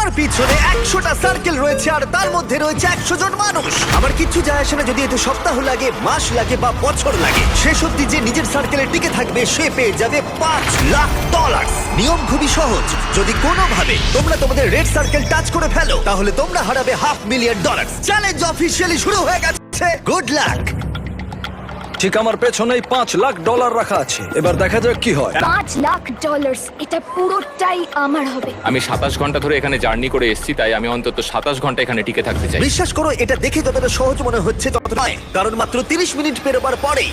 আমার পিছনে 100টা সার্কেল রয়েছে আর তার মধ্যে রয়েছে 100 জন মানুষ। আমার কিচ্ছু যায় আসে না যদি এতে সপ্তাহ লাগে, মাস লাগে বা বছর লাগে। শেষ অবধি যে নিজের সার্কেলে টিকে থাকবে সে পেয়ে যাবে $5,00,000। নিয়ম খুবই সহজ, যদি কোনোভাবে তোমরা তোমাদের রেড সার্কেল টাচ করে ফেলো তাহলে তোমরা হারাবে $500,000। চ্যালেঞ্জ অফিসিয়ালি শুরু হয়ে গেছে। Good luck. ঠিক আমার পেছনেই $5,00,000 রাখা আছে, এবার দেখা যাক কি হয়। $5,00,000 এটা পুরোটাই আমার হবে। আমি 27 ঘন্টা ধরে এখানে জার্নি করে এসেছি, তাই আমি অন্তত 27 ঘন্টা এখানে টিকে থাকতে চাই। বিশ্বাস করো এটা দেখে যতটা সহজ মনে হচ্ছে ততটা নয়, কারণ মাত্র 30 মিনিট পেরোবার পরেই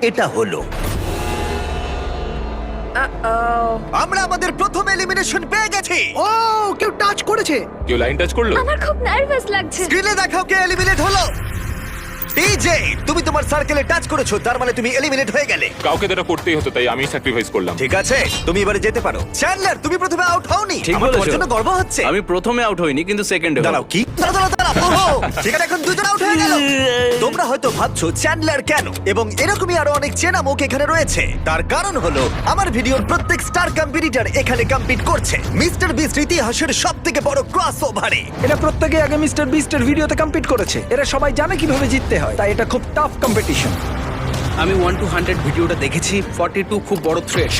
এটা হলো। আমরা আমাদের প্রথম এলিমিনেশন পেয়ে গেছি। ও কেউ টাচ করেছে। কেউ লাইন টাচ করলো? আমার খুব নার্ভাস লাগছে। স্ক্রিনে দেখাও কে এলিমিনেট হলো। টিজে, তুমি তোমার সার্কেলে টাচ করেছো, তার মানে তুমি এলিমিনেট হয়ে গেলে। কাউকে তো এটা করতেই হতো, তাই আমি স্যাক্রিফাইস করলাম। ঠিক আছে, তুমি এবারে যেতে পারো। চ্যান্ডলার, তুমি প্রথমে আউট হওনি। ঠিক আমার তোমার বলেছো। জন্য গর্ব হচ্ছে। আমি প্রথমে আউট হইনি কিন্তু সেকেন্ডে দাঁড়াও, কি? দাঁড়াও। ওহো, ঠিক আছে, এখন দুজন আউট হয়ে গেল। তোমরা হয়তো ভাবছো চ্যান্ডলার কেন, এবং এরকমই আরো অনেক চেনা মুখ এখানে রয়েছে। তার কারণ হলো আমার ভিডিওর প্রত্যেক স্টার কম্পিটিটর এখানে কম্পিট করছে মিস্টার বিস্ট ইতিহাসের সবথেকে বড় ক্রসওভারে। এরা প্রত্যেকে আগে মিস্টার বিস্টের ভিডিওতে কম্পিট করেছে, এরা সবাই জানে কিভাবে জিততে হয়, তাই এটা খুব টাফ কম্পিটিশন। আমি 1 to 100 ভিডিওটা দেখেছি। 42 খুব বড় থ্রেট।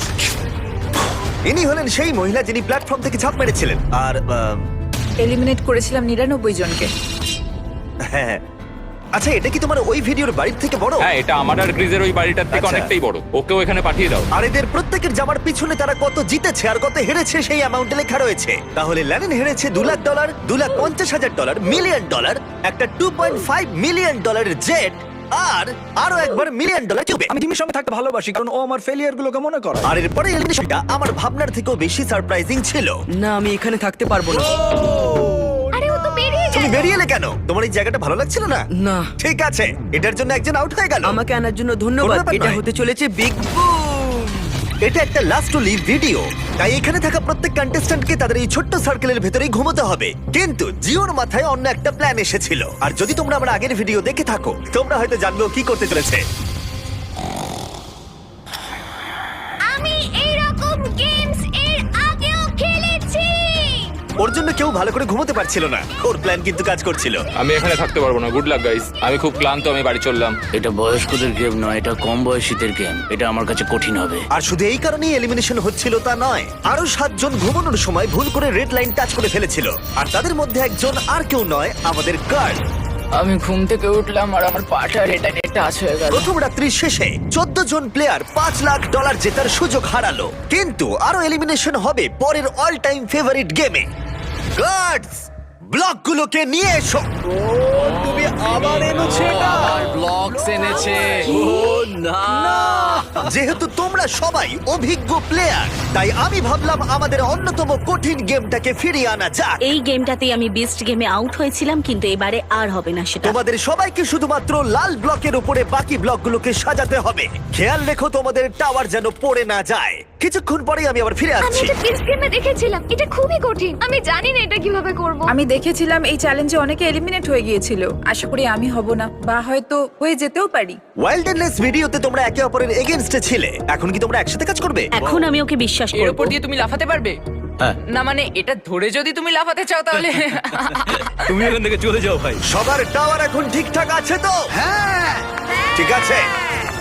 ইনি হলেন সেই মহিলা যিনি প্ল্যাটফর্ম থেকে ঝাঁপ মেরেছিলেন। আর এলিমিনেট করেছিলাম 99 জনকে। হ্যাঁ, আচ্ছা, এটা কি তোমার ওই ভিডিওর বাড়ির থেকে বড়? হ্যাঁ, এটা আমার আর গ্রিজের ওই বাড়িটার থেকে আচ্ছা। অনেকটাই বড়। ওকেও এখানে পাঠিয়ে দাও। আর এদের প্রত্যেকের জামার পিছনে তারা কত জিতেছে আর কত হেরেছে সেই অ্যামাউন্টে লেখা রয়েছে। তাহলে ল্যানিন হেরেছে $2,00,000, $2,50,000, $1,000,000, একটা $2.5 মিলিয়ন জেট, আর আরো একবার $1 মিলিয়ন কিউবে। আমি টিমের সঙ্গে থাকতে ভালোবাসি কারণ ও আমার ফেলিয়ার গুলোকে মনে করে। আর এরপরে এলিমিনেশনটা আমার ভাবনার থেকেও বেশি সারপ্রাইজিং ছিল। না, আমি এখানে থাকতে পারবো না। আরে ও তো বেরিয়ে তুমি যায়। বেরিয়ে এলে কেন? তোমার এই জায়গাটা ভালো লাগছিল না? না, ঠিক আছে, এটার জন্য একজন আউট হয়ে গেল। আমাকে আনার জন্য কোনো ধন্যবাদ। ব্যাপার এটা নয়। হতে চলেছে বিগ বুম। এটা একটা লাস্ট টু লিভ ভিডিও, তাই এখানে থাকা প্রত্যেক কন্টেস্ট্যান্টকে তাদের এই ছোট্ট সার্কেলের ভেতরেই ঘুমোতে হবে। কিন্তু জিওর মাথায় অন্য একটা প্ল্যান এসেছিল, আর যদি তোমরা আমার আগের ভিডিও দেখে থাকো তোমরা হয়তো জানবে ও কি করতে চলেছে। আমি এইরকম গেমস এর আগেও খেলেছি। ওর জন্য কেউ ভালো করে ঘুমোতে পারছিল না, ওর প্ল্যান কিন্তু কাজ করছিল। আমি এখানে থাকতে পারবো না। গুড লাক গাইস, আমি খুব ক্লান্ত, আমি বাড়ি চললাম। এটা বয়স্কদের গেম নয়, এটা কম বয়সীদের গেম। এটা আমার কাছে কঠিন হবে। আর শুধু এই কারণেই এলিমিনেশন হচ্ছিল তা নয়, আরো 7 জন ঘুমানোর সময় ভুল করে রেড লাইন টাচ করে ফেলেছিল। আর তাদের মধ্যে একজন আর কেউ নয়, আমাদের গার্ড। আমি ঘুম থেকে উঠলাম আর আমার পাটা এটা টাচ হয়ে গেল। প্রথম রাত্রির শেষে 14 জন প্লেয়ার $5,00,000 জেতার সুযোগ হারালো। কিন্তু আরো এলিমিনেশন হবে পরের অল টাইম ফেভারিট গেমে। গার্ডস, ব্লকগুলোকে নিয়ে এসো। তুমি আবার এনেছো এটা? ব্লকস এনেছে। ও না। যেহেতু তোমরা সবাই অভিজ্ঞ প্লেয়ার, তাই আমি ভাবলাম আমাদের অন্যতম কঠিন গেমটাকে ফিরিয়ে আনা যাক। এই গেমটাতেই আমি বেস্ট গেমে আউট হয়েছিলাম, কিন্তু এবারে আর হবে না সেটা। তোমাদের সবাইকে শুধুমাত্র লাল ব্লকের উপরে বাকি ব্লকগুলোকে সাজাতে হবে। খেয়াল রেখো তোমাদের টাওয়ার যেন পড়ে না যায়। কিছুক্ষণ পরেই আমি আবার ফিরে আমি আসছি। এটা বেস্ট গেমে দেখেছিলাম। এটা খুবই কঠিন। আমি জানি না এটা কিভাবে করব। আমি দেখেছিলাম এই চ্যালেঞ্জে অনেকে এলিমিনেট হয়ে গিয়েছিল। আশা করি আমি হব না, বা হয়তো হয়ে যেতেও পারি। ওয়াইল্ডনেস ভিডিওতে তোমরা একে অপরের এগেইনস্টে ছিলে, এখন কি তোমরা একসাথে কাজ করবে? এখন আমি ওকে বিশ্বাস এর করব। উপর দিয়ে তুমি লাফাতে পারবে? হ্যাঁ। না মানে এটা ধরে যদি তুমি লাফাতে চাও তাহলে তুমি এখান থেকে চলে যাও ভাই। সবার টাওয়ার এখন ঠিকঠাক আছে তো? হ্যাঁ, ঠিক আছে।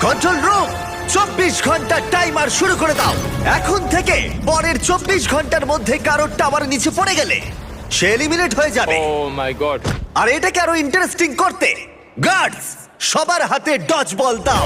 কন্ট্রোল রুম, 24 ঘন্টার টাইমার শুরু করে দাও। এখন থেকে পরের 24 ঘন্টার মধ্যে কারোর টাওয়ার নিচে পড়ে গেলে সে এলিমিনেট হয়ে যাবে। ও মাই গড। আর এটাকে আরো ইন্টারেস্টিং করতে গার্ডস সবার হাতে ডজ বল দাও।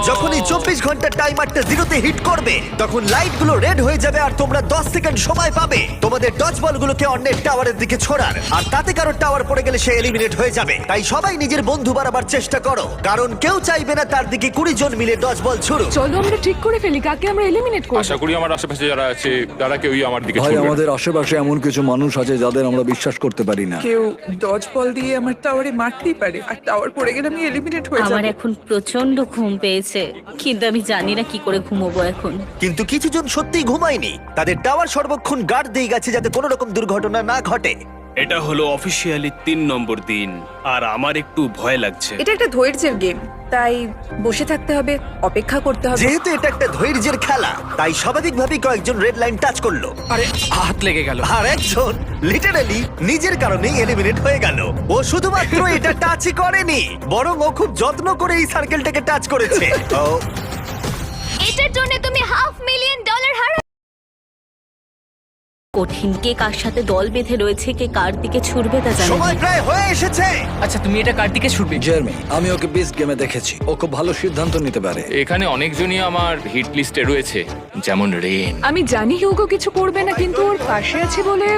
যখনই 24 ঘন্টার টাইমারটা জিরোতে হিট করবে তখন লাইটগুলো রেড হয়ে যাবে আর তোমরা 10 সেকেন্ড সময় পাবে তোমাদের ডজ বলগুলোকে অন্যের টাওয়ারের দিকে ছোড়ার। আর তাতে কারো টাওয়ার পড়ে গেলে সে এলিমিনেট হয়ে যাবে। তাই সবাই নিজের বন্ধু বাড়াবার চেষ্টা করো, কারণ কেউ চাইবে না তার দিকে 20 জন মিলে ডজ বল ছুড়ুক। চলো আমরা ঠিক করে ফেলি কাকে আমরা এলিমিনেট করব। আশা করি আমার আশেপাশে যারা আছে তারা কেউই আমার দিকে ভাই, ছুটবে না। আমাদের আশেপাশে এমন কিছু মানুষ আছে যাদের আমরা বিশ্বাস করতে পারি না। কেউ ডজ বল দিয়ে আমার টাওয়ারে মারতেই পারে, আর টাওয়ার পড়ে গেলে আমি এলিমিনেট হয়ে আমার যাব। এখন প্রচন্ড ঘুম পেয়েছে, কিন্তু আমি জানি না কি করে ঘুমোবো এখন। কিন্তু কিছু জন সত্যিই ঘুমায়নি, তাদের টাওয়ার সর্বক্ষণ গার্ড দিয়ে গেছে যাতে কোনো রকম দুর্ঘটনা না ঘটে। এটা হলো অফিসিয়ালি 3 নম্বর দিন আর আমার একটু ভয় লাগছে। এটা একটা ধৈর্যের গেম, তাই বসে থাকতে হবে, অপেক্ষা করতে হবে। যেহেতু এটা একটা ধৈর্যের খেলা, তাই স্বাভাবিকভাবেই কয়েকজন রেড লাইন টাচ করলো, আরে হাত লেগে গেল। আর একজন লিটারালি নিজের কারণেই এলিমিনেট হয়ে গেল। ও শুধুমাত্র এটা টাচই করেনি, বরং ও খুব যত্ন করে এই সার্কেলটাকে টাচ করেছে। ও, এটার জন্য তুমি $500,000 হারা। কঠিন, কে কার সাথে দল বেঁধে রয়েছে, কে কার দিকে ছুটবে তা জানি সময় না। প্রায় হয়ে এসেছে। আচ্ছা তুমি এটা কার দিকে ছুটবে? জার্মি, আমি ওকে বিস্ট গেমে দেখেছি, ও খুব ভালো সিদ্ধান্ত নিতে পারে। এখানে অনেকজনই আমার হিট লিস্টে রয়েছে, যেমন রেন। আমি জানি হিউগো কিছু করবে না, কিন্তু ওর পাশে আছে বলে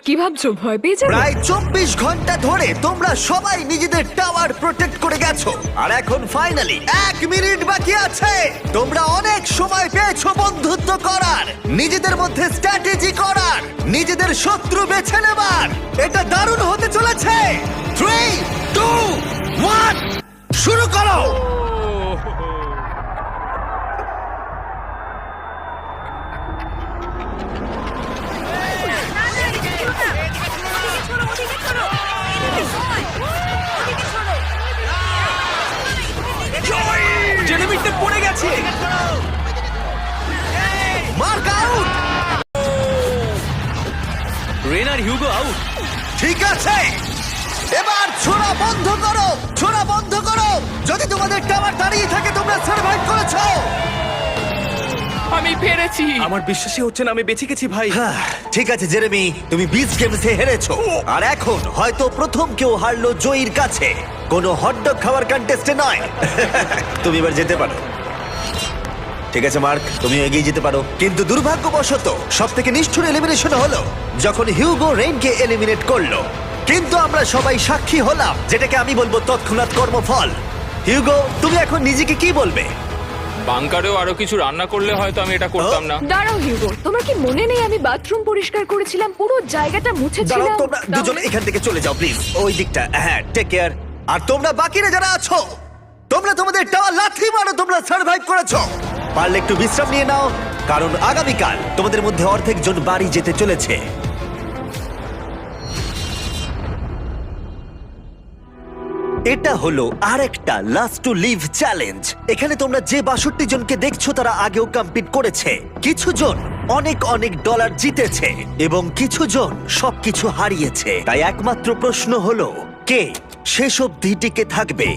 কি ভাবছো, ভয় পেয়ে যাবে? প্রায় 24 ঘন্টা ধরে তোমরা সবাই নিজেদের টাওয়ার প্রোটেক্ট করে গেছো, আর এখন ফাইনালি 1 মিনিট বাকি আছে। তোমরা অনেক সময় পেয়েছো বন্ধুত্ব করার, নিজেদের মধ্যে স্ট্র্যাটেজি করার, নিজেদের শত্রু বেছে নেবার। এটা দারুণ হতে চলেছে। 3, 2, 1 শুরু করো। জেনেমিটে পড়ে গেছে। Mark out. রেন আর হিউগো আউট। ঠিক আছে, এবার ছোড়া বন্ধ করো, ছোড়া বন্ধ করো। যদি তোমাদের টাওয়ার দাঁড়িয়ে থাকে, তোমরা সার্ভাইভ করেছো। আমি পেরেছি। আমার বিশ্বাসই হচ্ছে না আমি বেঁচে গেছি ভাই। ঠিক আছে জেরেমি, তুমি বিচ গেমসে হেরেছো, আর এখন হয়তো প্রথম কেউ হারলো জয়ীর কাছে, কোনো হটডগ খাওয়ার কন্টেস্টে নয়। তুমি এবার যেতে পারো। ঠিক আছে মার্ক, তুমি এগিয়ে যেতে পারো। কিন্তু দুর্ভাগ্যবশত সব থেকে নিষ্ঠুর এলিমিনেশন হলো যখন হিউগো রেইনকে এলিমিনেট করলো। কিন্তু আমরা সবাই সাক্ষী হলাম, যেটাকে আমি বলবো তৎক্ষণাৎ কর্মফল। হিউগো, তুমি এখন নিজেকে কি বলবে? বাংকারেও আরো কিছু রান্না করলে হয়তো আমি এটা করতাম না। দাঁড়াও হিউগো, তোমার কি মনে নেই আমি বাথরুম পরিষ্কার করেছিলাম, পুরো জায়গাটা দাঁড়াও, মুছেছিলাম? তোমরা দুজন এখান থেকে চলে যাও প্লিজ, ওই দিকটা। হ্যাঁ, টেক কেয়ার। আর তোমরা বাকিরা যারা আছো, তোমরা তোমাদের টাওয়ার লাথি মারো, তোমরা সার্ভাইভ করেছো। পারলে একটু বিশ্রাম নিয়ে নাও, কারণ আগামীকাল তোমাদের মধ্যে অর্ধেক জন বাড়ি যেতে চলেছে। এটা হলো আরেকটা লাস্ট টু লিভ চ্যালেঞ্জ। এখানে তোমরা যে 62 জনকে দেখছো তারা আগেও কম্পিট করেছে। কিছু জন অনেক অনেক ডলার জিতেছে এবং কিছু জন সবকিছু হারিয়েছে। তাই একমাত্র প্রশ্ন হলো, কে শেষ অবধি টিকে থাকবে?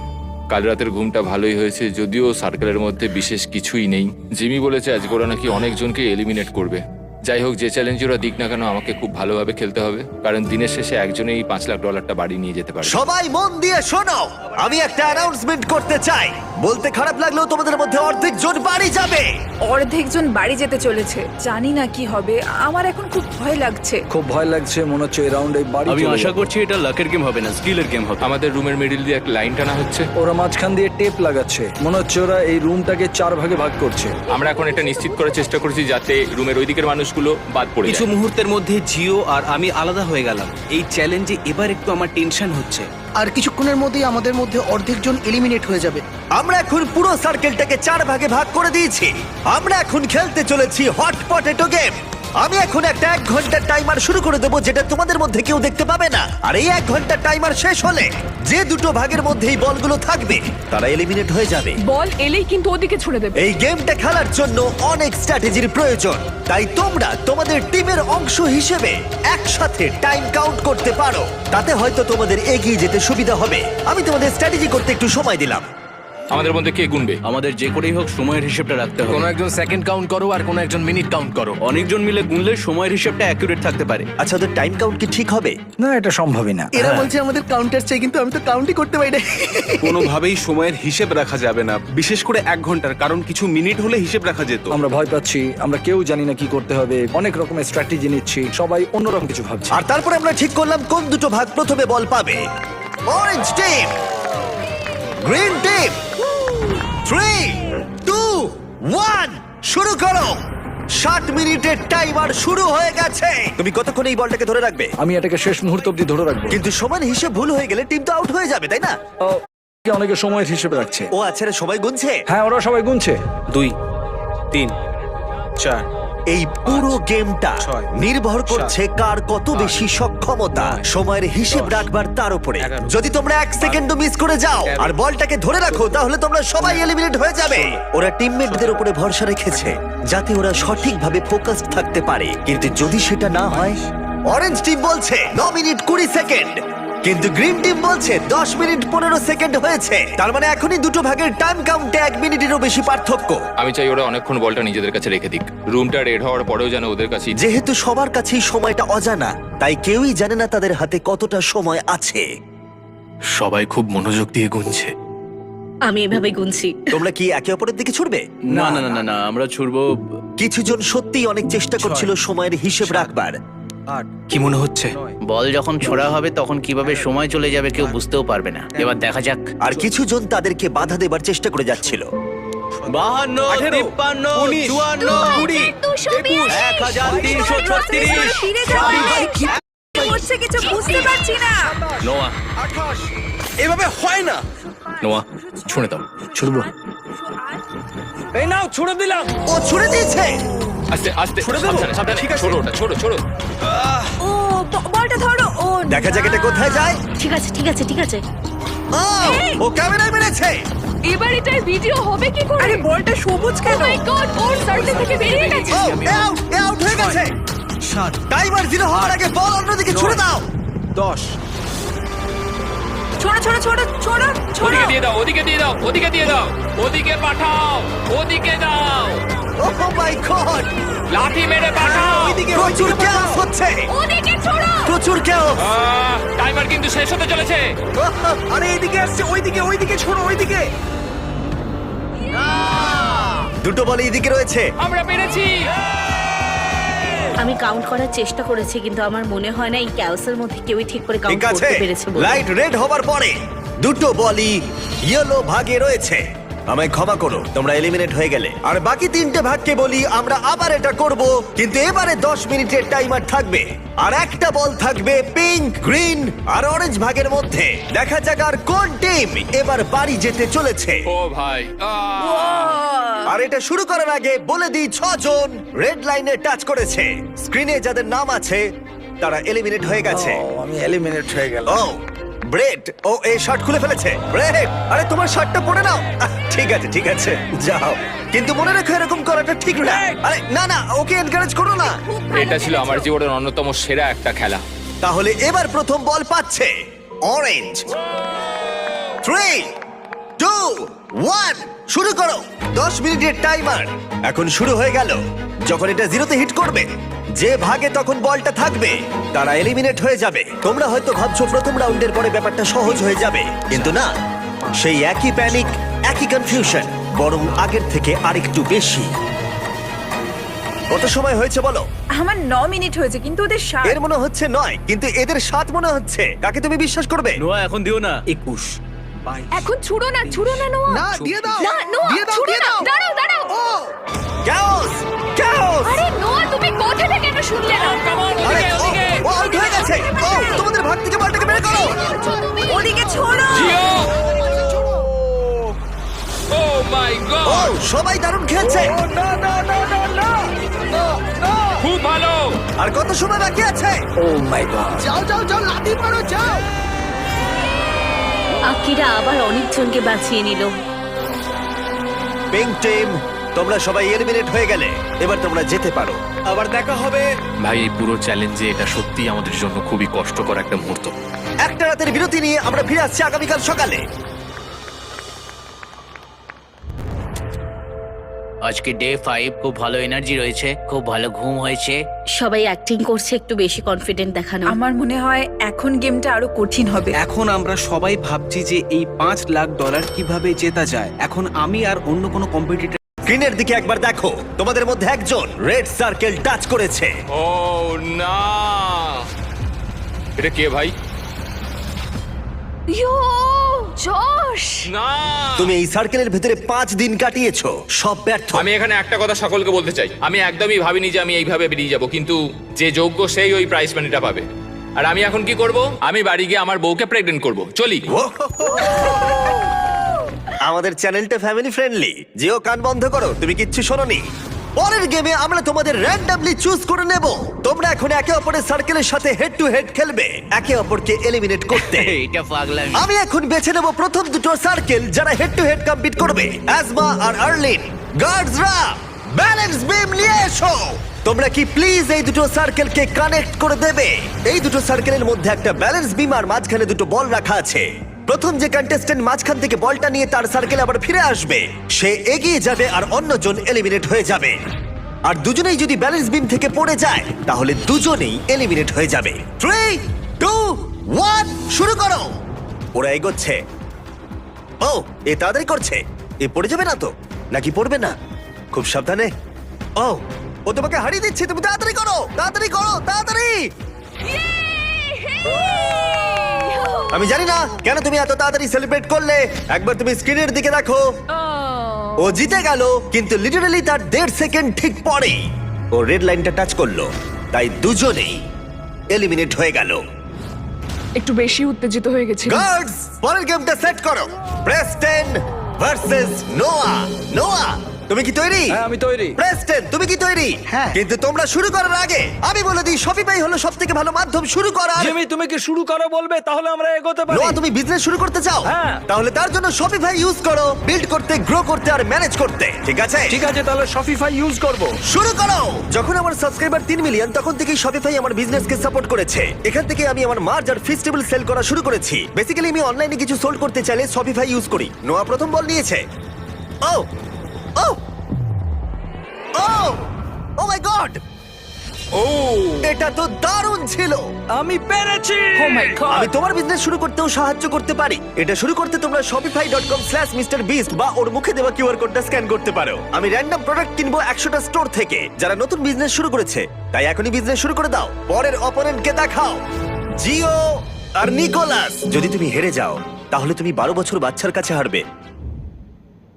কাল রাতের ঘুমটা ভালোই হয়েছে, যদিও সার্কেলের মধ্যে বিশেষ কিছুই নেই। জিমি বলেছে আজকে ওরা নাকি অনেকজনকে এলিমিনেট করবে। যাই হোক, যে চ্যালেঞ্জ ওরা দিক না কেন, আমাকে খুব ভালোভাবে খেলতে হবে, কারণ দিনের শেষে একজনেই $5,00,000 বাড়ি নিয়ে যেতে পারে। সবাই মন দিয়ে শোনো, আমি একটা অ্যানাউন্সমেন্ট করতে চাই। বলতে খারাপ লাগলেও তোমাদের মধ্যে অর্ধেক জন বাড়ি যাবে। অর্ধেক জন বাড়ি যেতে চলেছে, জানি না কি হবে। আমার এখন খুব ভয় লাগছে। খুব ভয় লাগছে, মনে হচ্ছে এই রাউন্ডে বাড়ি আমি চলে আশা যাবে। করছি এটা লাকের গেম হবে না, স্কিলের গেম হবে। আমাদের রুমের মিডিল দিয়ে একটা লাইন টানা হচ্ছে। ওরা মাঝখান দিয়ে টেপ লাগাচ্ছে, মনে হচ্ছে ওরা এই রুমটাকে 4 ভাগে ভাগ করছে। আমরা এখন এটা নিশ্চিত করার চেষ্টা করছি যাতে রুমের ওই দিকের মানুষগুলো বাদ পড়ে কিছু যায়। মুহূর্তের মধ্যে জিও আর আমি আলাদা হয়ে গেলাম। এই চ্যালেঞ্জে এবার একটু আমার টেনশন হচ্ছে। আর কিছুক্ষণের মধ্যেই আমাদের মধ্যে অর্ধেকজন এলিমিনেট হয়ে যাবে। আমরা এখন পুরো সার্কেলটাকে 4 ভাগে ভাগ করে দিয়েছি। আমরা এখন খেলতে চলেছি হট পটেটো গেম। আমি এখন একটা 1 ঘন্টার টাইমার শুরু করে দেবো, যেটা তোমাদের মধ্যে কেউ দেখতে পাবে না। আর এই 1 ঘন্টার টাইমার শেষ হলে যে দুটো ভাগের মধ্যে এই বলগুলো থাকবে তারা এলিমিনেট হয়ে যাবে। বল এলেই কিন্তু ওদিকে ছুড়ে দেবে। এই গেমটা খেলার জন্য অনেক স্ট্র্যাটেজির প্রয়োজন, তাই তোমরা তোমাদের টিমের অংশ হিসেবে একসাথে টাইম কাউন্ট করতে পারো। তাতে হয়তো তোমাদের এগিয়ে যেতে সুবিধা হবে। আমি তোমাদের স্ট্র্যাটেজি করতে একটু সময় দিলাম। আমাদের মধ্যে কে গুনবে? আমাদের যে করেই হোক সময়ের হিসেবটা রাখতে হবে। কোনো একজন সেকেন্ড কাউন্ট করো আর কোনো একজন মিনিট কাউন্ট করো। অনেকজন মিলে গুনলে সময়ের হিসেবটা অ্যাকুরেট থাকতে পারে। আচ্ছা, ওদের টাইম কাউন্ট কি ঠিক হবে? না, এটা সম্ভবই না। এরা বলছে আমাদের কাউন্টার চাই, কিন্তু আমি তো কাউন্টই করতে পারি না। কোনোভাবেই সময়ের হিসেব রাখা যাবে না, বিশেষ করে 1 ঘন্টার, কারণ কিছু মিনিট হলে হিসেব রাখা যেত। আমরা ভয় পাচ্ছি, আমরা কেউ জানি না কি করতে হবে, অনেক রকমের স্ট্র্যাটেজি নিচ্ছি, সবাই অন্যরকম কিছু ভাবছে। আর তারপরে আমরা ঠিক করলাম কোন দুটো ভাগ প্রথমে বল পাবে। Orange team, green team. 3, 2, 1 শুরু করো। 60 মিনিটের টাইমার শুরু হয়ে গেছে। তুমি কতক্ষণ এই বলটাকে ধরে রাখবে? আমি এটাকে শেষ মুহূর্ত অব্দি ধরে রাখবো। কিন্তু সময়ের হিসেব ভুল হয়ে গেলে টিম তো আউট হয়ে যাবে, তাই না? অনেকে সময়ের হিসেবে রাখছে। ও আচ্ছা, রে সময় গুনছে। হ্যাঁ, ওরা সবাই গুনছে। 2, 3, 4। এই পুরো গেমটা 6, নির্ভর করছে কার কত বেশি শক্তি ক্ষমতা সময়ের হিসেব রাখবার তার উপরে। যদি তোমরা 1 সেকেন্ডও মিস করে যাও আর বলটাকে ধরে রাখো তাহলে তোমরা সবাই এলিমিনেট হয়ে যাবে। ওরা টিমমেটদের উপরে ভরসা রেখেছে যাতে ওরা সঠিকভাবে ফোকাসড থাকতে পারে, কিন্তু যদি সেটা না হয়, অরেঞ্জ টিম বলছে 9 মিনিট 20 সেকেন্ড, কিন্তু গ্রিন টিম বলছে 10 মিনিট 15 সেকেন্ড হয়েছে। তার মানে এখনই দুটো ভাগের টাইম কাউন্টে 1 মিনিটেরও বেশি পার্থক্য। আমি চাই ওরা অনেকক্ষণ বলটা নিজেদের কাছে রেখে দিক, রুমটা রেড হওয়ার পরেও যেন ওদের কাছে। যেহেতু সবার কাছেই সময়টা অজানা, তাই কেউই জানে না তাদের হাতে কতটা সময় আছে। সবাই খুব মনোযোগ দিয়ে গুনছে। আমি এভাবে গুনছি। তোমরা কি একে অপরের দিকে ছুটবে? না না না না না, আমরা ছুড়বো। কিছু জন সত্যিই অনেক চেষ্টা করছিল সময়ের হিসেব রাখবার। কি মনে হচ্ছে? বল যখন ছোড়া হবে তখন কিভাবে সময় চলে যাবে কেউ বুঝতেও পারবে না। এবার দেখা যাক। আর কিছু জন তাদেরকে বাধা দেবার চেষ্টা করে যাচ্ছিল। 52, 53, 54, 20, 1336। ফিরে যাও। কি হচ্ছে কিছু বুঝতে পারছি না। নোয়া, এভাবে হয় না। নোয়া, ছুঁড়ে দাও। ছুড়বো? এই নাও, ছুড়ে দিলাম। ও ছুড়ে দিয়েছে। আস্তে আস্তে, সাবধানে সাবধানে, ছোড়ো ওটা, ছোড়ো ছোড়ো। ও বলটা ধরো। ও দেখা যাক এটা কোথায় যায়। ঠিক আছে ঠিক আছে ঠিক আছে। ও, ও ক্যামেরায় মেরেছে। এবার এটার ভিডিও হবে কি করে? আরে বলটা সবুজ ও কেন? মাই গড, ওর সার্কেল থেকে বেরিয়ে গেছে। ও আউট হয়ে গেছে। টাইমার 0 হওয়ার আগে বল অন্যদিকে ছুড়ে দাও। 10। ছোড়ো ছোড়ো ছোড়ো ছোড়ো ছোড়ো। ওদিকে দিয়ে দাও, ওদিকে দিয়ে দাও, ওদিকে দিয়ে দাও, ওদিকে পাঠাও, ওদিকে দাও, ও মাই গড, লাঠি মেরে পাঠাও। প্রচুর chaos হচ্ছে। ওদিকে ছোড়ো। প্রচুর chaos। টাইমার কিন্তু শেষ হতে চলেছে। আরে এইদিকে আসছে, ওইদিকে ছোড়ো, ওইদিকে। দুটো বল এইদিকে রয়েছে। আমরা পেরেছি। আমি কাউন্ট করার চেষ্টা করেছি কিন্তু আমার মনে হয় না এই ক্যাওসের মধ্যে কেউই ঠিক করে কাউন্ট ঠিক আছে, করতে পেরেছে বলে। লাইট রেড হবার পরে দুটো বলই ইয়েলো ভাগে রয়েছে। আমায় ক্ষমা করো, তোমরা এলিমিনেট হয়ে গেলে। আর বাকি 3টে ভাগকে বলি আমরা আবার এটা করব, কিন্তু এবারে 10 মিনিটের টাইমার থাকবে। আর একটা বল থাকবে পিঙ্ক, গ্রিন আর অরেঞ্জ ভাগের মধ্যে। দেখা যাক আর কোন টিম এবার বাড়ি যেতে চলেছে। ও ভাই, আর এটা শুরু করার আগে বলে দিই 6 জন রেড লাইনে টাচ করেছে। স্ক্রিনে যাদের নাম আছে তারা এলিমিনেট হয়ে গেছে। আমি এলিমিনেট হয়ে গেলাম। ও ব্রেড, ও এই শার্ট খুলে ফেলেছে। ব্রেড, আরে তোমার শার্টটা পরে নাও। ঠিক আছে ঠিক আছে, যাও, কিন্তু মনে রেখো এরকম করাটা ঠিক না। আরে না না, ওকে এনকারেজ করো না। এটা ছিল আমার জীবনের অন্যতম সেরা একটা খেলা। তাহলে এবার প্রথম বল পাচ্ছে অরেঞ্জ। 3, 2, 1 শুরু করো। 10 মিনিটের টাইমার এখন শুরু হয়ে গেল। যখন এটা 0-তে হিট করবে, যে ভাগে তখন বলটা থাকবে তারা এলিমিনেট হয়ে যাবে। তোমরা হয়তো ভাবছো প্রথম রাউন্ডের পরে ব্যাপারটা সহজ হয়ে যাবে, কিন্তু না, সেই একই প্যানিক, একই কনফিউশন, বরং আগের থেকে আরেকটু বেশি। কত সময় হয়েছে বলো? আমার 9 মিনিট হয়েছে কিন্তু ওদের 7। এর মনে হচ্ছে 9, কিন্তু এদের 7 মনে হচ্ছে। কাকে তুমি বিশ্বাস করবে? নোয়া, এখন দিও না। 21। এখন ছুড়ো না নোয়া। না দিয়ে দাও, না নোয়া, দিয়ে দাও, ছুড়ো দিয়ে না। দাও। দাঁড়াও দাঁড়াও। chaos, chaos! আরে নোয়া, তুমি কোথা থেকে এটা শুনলে না? আরে ও আউট হয়ে গেছে। ও তোমাদের ভাগ থেকে বলটাকে বের করো। ওদিকে ছোড়ো। জিও! ও মাই ও গড, সবাই দারুণ খেলছে। খুব ভালো। আর কত সময় বাকি আছে? ও মাই গড। যাও যাও যাও, লাথি মারো, যাও। আকিরা আবার অনেকজনকে বাঁচিয়ে নিল। পিঙ্ক টিম, তোমরা সবাই এলিমিনেট হয়ে গেলে। এবার তোমরা যেতে পারো। আবার দেখা হবে। ভাই, এই পুরো চ্যালেঞ্জে এটা সত্যি আমাদের জন্য খুবই কষ্টকর একটা মুহূর্ত। একটা রাতের বিরতি নিয়ে আমরা ফিরে আসছি আগামীকাল সকালে। আজকে ডে 5, খুব ভালো এনার্জি রয়েছে, খুব ভালো ঘুম হয়েছে। সবাই অ্যাক্টিং করছে একটু বেশি কনফিডেন্ট দেখানো। আমার মনে হয় এখন গেমটা আরো কঠিন হবে। এখন আমরা সবাই ভাবছি যে এই $5 লাখ কিভাবে জেতা যায়। এখন আমি আর অন্য কোনো কম্পিটিটর স্ক্রিনের দিকে একবার দেখো, তোমাদের মধ্যে একজন রেড সার্কেল টাচ করেছে। ও না, এটা কে ভাই? ইয়ো, জশ। না, তুমি এই সার্কেলের ভেতরে 5 দিন কাটিয়েছো, সব ব্যর্থ। আমি এখানে একটা কথা সকলকে বলতে চাই, আমি একদমই ভাবিনি যে আমি এইভাবে বেরিয়ে যাব, কিন্তু যে যোগ্য সেই ওই প্রাইস মানিটা পাবে। আর আমি এখন কি করব? আমি বাড়ি গিয়ে আমার বউকে প্রেগনেন্ট করব। চলি। আমাদের চ্যানেলটা ফ্যামিলি ফ্রেন্ডলি। যেও কান বন্ধ করো, তুমি কিচ্ছু শোনোনি। পরের গেমে আমরা তোমাদের র্যান্ডমলি চুজ করে নেব। তোমরা এখন একে অপরের সার্কেলের সাথে হেড টু হেড খেলবে, একে অপরকে এলিমিনেট করতে। এটা পাগলামি। আমি এখন বেছে নেব প্রথম দুটো সার্কেল যারা হেড টু হেড কম্পিট করবে, অ্যাজমা আর আর্লিন। গার্ডসরা ব্যালেন্স বিম নিয়ে এসো। তোমরা কি প্লিজ এই দুটো সার্কেলকে কানেক্ট করে দেবে? এই দুটো সার্কেলের মধ্যে একটা ব্যালেন্স বিম আর মাঝখানে দুটো বল রাখা আছে। প্রথম যে কন্টেস্ট্যান্ট মাঝখান থেকে বলটা নিয়ে তার সার্কেলে আবার ফিরে আসবে, সে এগিয়ে যাবে আর অন্যজন এলিমিনেট হয়ে যাবে। আর দুজনেই যদি ব্যালেন্স বিম থেকে পড়ে যায় তাহলে দুজনেই এলিমিনেট হয়ে যাবে। 3, 2, 1 শুরু করো। ওরা এগোচ্ছে। ও, এ তাড়াতাড়ি করছে। এ পড়ে যাবে না তো? নাকি পড়বে না? খুব সাবধানে। ও, ও তোমাকে হারিয়ে দিচ্ছে। তুমি তাড়াতাড়ি করো, তাড়াতাড়ি করো, তাড়াতাড়ি। আমি জানি না কেন তুমি এত তাড়াতাড়ি সেলিব্রেট করলে। একবার তুমি স্ক্রিনের দিকে দেখো। ও জিতে গেল, কিন্তু লিটারালি তার 1.5 সেকেন্ড ঠিক পরেই ও রেড লাইনটা টাচ করলো, তাই দুজনেই এলিমিনেট হয়ে গেল। একটু বেশি উত্তেজিত হয়ে গেছিল। গার্ডস, পরের গেমটা সেট করো। প্রেস্টন ভার্সেস নোয়া। নোয়া, তুমি কি তৈরি? হ্যাঁ, আমি তৈরি। প্রেস্টন, তুমি কি তৈরি? হ্যাঁ। কিন্তু তোমরা শুরু করার আগে আমি বলে দিই, শপিফাই হলো সবথেকে ভালো মাধ্যম শুরু করার। জিমি, তুমি কি শুরু করো বলবে, তাহলে আমরা এগোতে পারি। নোয়া, তুমি বিজনেস শুরু করতে চাও? হ্যাঁ। তাহলে তার জন্য শপিফাই ইউজ করো, বিল্ড করতে, গ্রো করতে আর ম্যানেজ করতে। ঠিক আছে? ঠিক আছে, তাহলে শপিফাই ইউজ করব। শুরু করো। যখন আমার সাবস্ক্রাইবার 3 মিলিয়ন, তখন থেকেই শপিফাই আমার বিজনেসকে সাপোর্ট করেছে। এখান থেকে আমি আমার মার্জ আর ফেস্টিভ্যাল সেল করা শুরু করেছি। বেসিক্যালি আমি অনলাইনে কিছু সোল্ড করতে চাইলে শপিফাই ইউজ করি। নোয়া প্রথম বল নিয়েছে। ও ও ও ও মাই গড! ও, এটা তো দারুণ ছিল। আমি পেরেছি। ও মাই গড। আমি তোমার বিজনেস শুরু করতেও সাহায্য করতে পারি। এটা শুরু করতে তোমরা shopify.com/mrbeast বা ওর মুখে দেওয়া কিউআর কোডটা স্ক্যান করতে পারো। আমি র্যান্ডম প্রোডাক্ট কিনবো 100টা স্টোর থেকে যারা নতুন বিজনেস শুরু করেছে, তাই এখনই বিজনেস শুরু করে দাও। পরের অপোনেন্টকে দেখাও, জিও আর নিকোলাস। যদি তুমি হেরে যাও তাহলে তুমি 12 বছর বাচ্চার কাছে হারবে।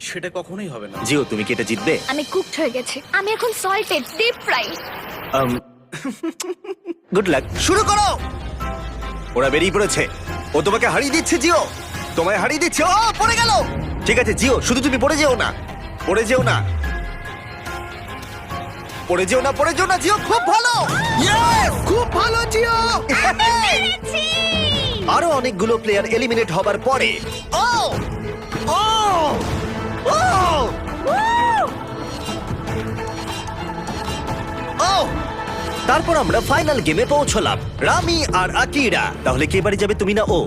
সেটা কখনোই হবে না। জিও, তুমি কি এটা জিতবে? আমি কুকড হয়ে গেছি। আমি এখন salted deep fry. Good luck. শুরু করো। ওরা বেরিয়ে পড়েছে। ও তোমাকে হারিয়ে দিচ্ছে জিও, তোমায় হারিয়ে দিচ্ছে। ও, পড়ে গেল। ঠিক আছে জিও, শুধু তুমি পড়ে যেও না, পড়ে যেও না, পড়ে যেও না, পড়ে যেও না। জিও খুব ভালো। ইয়েস, খুব ভালো জিও। আরো অনেকগুলো প্লেয়ার এলিমিনেট হবার পরে ও ও ও ও তারপর আমরা ফাইনাল গেমে পৌঁছলাম, রামি আর আকিরা। তাহলে কে বাড়ি যাবে, তুমি না ও?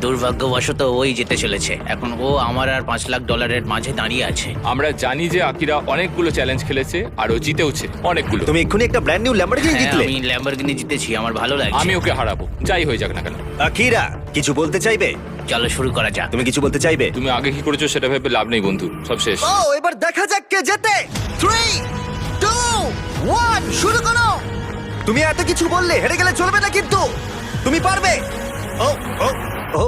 দুর্ভাগ্যবশত ওই যেতে চলেছে। এখন ও আমার আর $5 লাখ মাঝে দাঁড়িয়ে আছে। আমরা জানি যে আকিরা অনেকগুলো চ্যালেঞ্জ খেলেছে আর ও জিতেওছে অনেকগুলো। তুমি এক্ষুনি একটা ব্র্যান্ড নিউ ল্যাম্বরগিনি হ্যাঁ, জিতলে। আমি ল্যাম্বরগিনি জিতেছি, আমার ভালো লাগছে। আমি ওকে হারাবো, যাই হয়ে যাক না কেন। আকিরা, কিছু বলতে চাইবে? চলো শুরু করা যাক। তুমি কিছু বলতে চাইবে? তুমি আগে কি করেছো সেটা ভেবে লাভ নেই বন্ধু, সব শেষ। ও, এবার দেখা যাক কে জেতে। 3, 2, 1 শুরু করো। তুমি এত কিছু বললে হেরে গেলে চলবে না, কিন্তু তুমি পারবে। ও ও ও ও!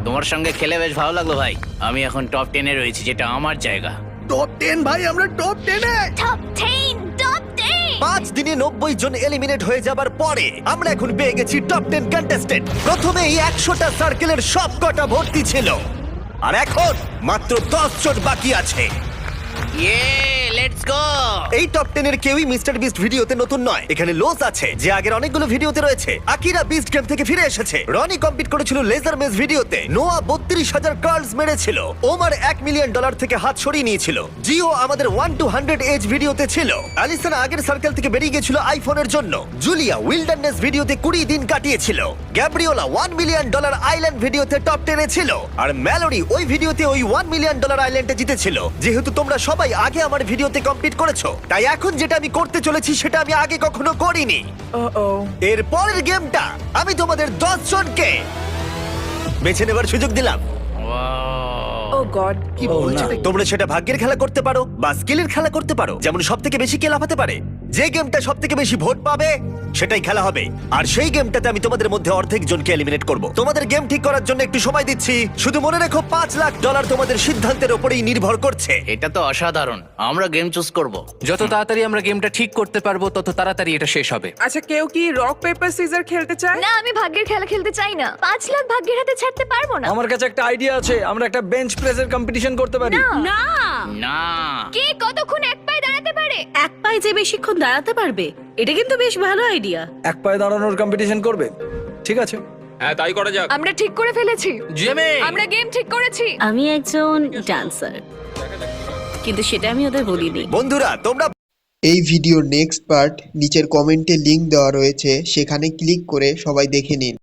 তোমার সঙ্গে খেলে বেশ ভালো লাগলো ভাই। আমি এখন টপ 10-এ রয়েছি, যেটা আমার জায়গা। টপ 10 ভাই, আমরা টপ 10 এ। Top 10 top 10। 5 দিনে 90 জন এলিমিনেট হয়ে যাবার পরে আমরা এখন পেয়ে গেছি টপ 10 কন্টেস্টেন্ট। প্রথমেই 100টা সার্কেলের সব কটা ভর্তি ছিল, আর এখন মাত্র 10 জন বাকি আছে। ইয়ে, লেটস গো। এই টপ 10 এর কেউই মিস্টার বিস্ট ভিডিওতে নতুন নয়। এখানে লোস আছে যে আগের অনেকগুলো ভিডিওতে রয়েছে। আকিরা বিস্ট গেম থেকে ফিরে এসেছে। রনি কম্পিট করেছিল লেজার মেজ ভিডিওতে। নোয়া 32,000 কার্লস মেরেছিল। ওমার $1 মিলিয়ন থেকে হাত সরিয়ে নিয়েছিল। জিও আমাদের 1 to 100 এজ ভিডিওতে ছিল। অ্যালিসন আগের সার্কেল থেকে বেরিয়ে গেছিল আইফোনের জন্য। জুলিয়া উইল্ডারনেস ভিডিওতে 20 দিন কাটিয়েছিল। গ্যাব্রিওলা $1 মিলিয়ন আইল্যান্ড ভিডিওতে টপ 10 এ ছিল। আর ম্যালোরি ওই ভিডিওতে ওই $1 মিলিয়ন আইল্যান্ডে জিতেছিল। যেহেতু তোমরা সবাই আগে আমার ভিডিওতে কমপ্লিট করেছো, তাই এখন যেটা আমি করতে চলেছি সেটা আমি আগে কখনো করিনি। এর পরের গেমটা আমি তোমাদের 10 জনকে বেছে নেবার সুযোগ দিলাম। ও গড, কি বলছো? তোমরা সেটা ভাগ্যের খেলা করতে পারো বা স্কিলের খেলা করতে পারো, যেমন সব থেকে বেশি কে লাফাতে পারে। যে গেমটা সব থেকে বেশি ভোট পাবে সেটাই খেলা হবে। আর সেই গেমটাতে আমি তোমাদের মধ্যে অর্ধেক জনকে এলিমিনেট করব। তোমাদের গেম ঠিক করার জন্য একটু সময় দিচ্ছি। শুধু মনে রেখো $5 লাখ তোমাদের সিদ্ধান্তের উপরেই নির্ভর করছে। এটা তো অসাধারণ। আমরা গেম চুজ করব। যত তাড়াতাড়ি আমরা গেমটা ঠিক করতে পারবো তত তাড়াতাড়ি এটা শেষ হবে। আচ্ছা, কেউ কি রক পেপার সিজার খেলতে চায়? না, আমি ভাগ্যের খেলা খেলতে চাই না। 5 লাখ ভাগ্যের হাতে ছাড়তে পারবো না। আমার কাছে একটা আইডিয়া আছে, আমরা একটা বেঞ্চ প্রেসের কম্পিটিশন করতে পারি। না, না, কে কতক্ষণ এক পায়ে দাঁড়াতে পারে? এক পায়ে যে বেশিক্ষণ দাঁড়াতে পারবে, এটা কিন্তু বেশ ভালো আইডিয়া। এক পায়ে দাঁড়ানোর কম্পিটিশন করবে? ঠিক আছে, হ্যাঁ তাই করা যাক। আমরা ঠিক করে ফেলেছি। জিমি, আমরা গেম ঠিক করেছি। আমি একজন ডান্সার, কিন্তু সেটা আমি ওদের বলিনি। বন্ধুরা তোমরা এই ভিডিওর নেক্সট পার্ট নিচের কমেন্টে লিংক দেওয়া রয়েছে, সেখানে ক্লিক করে সবাই দেখে নিন।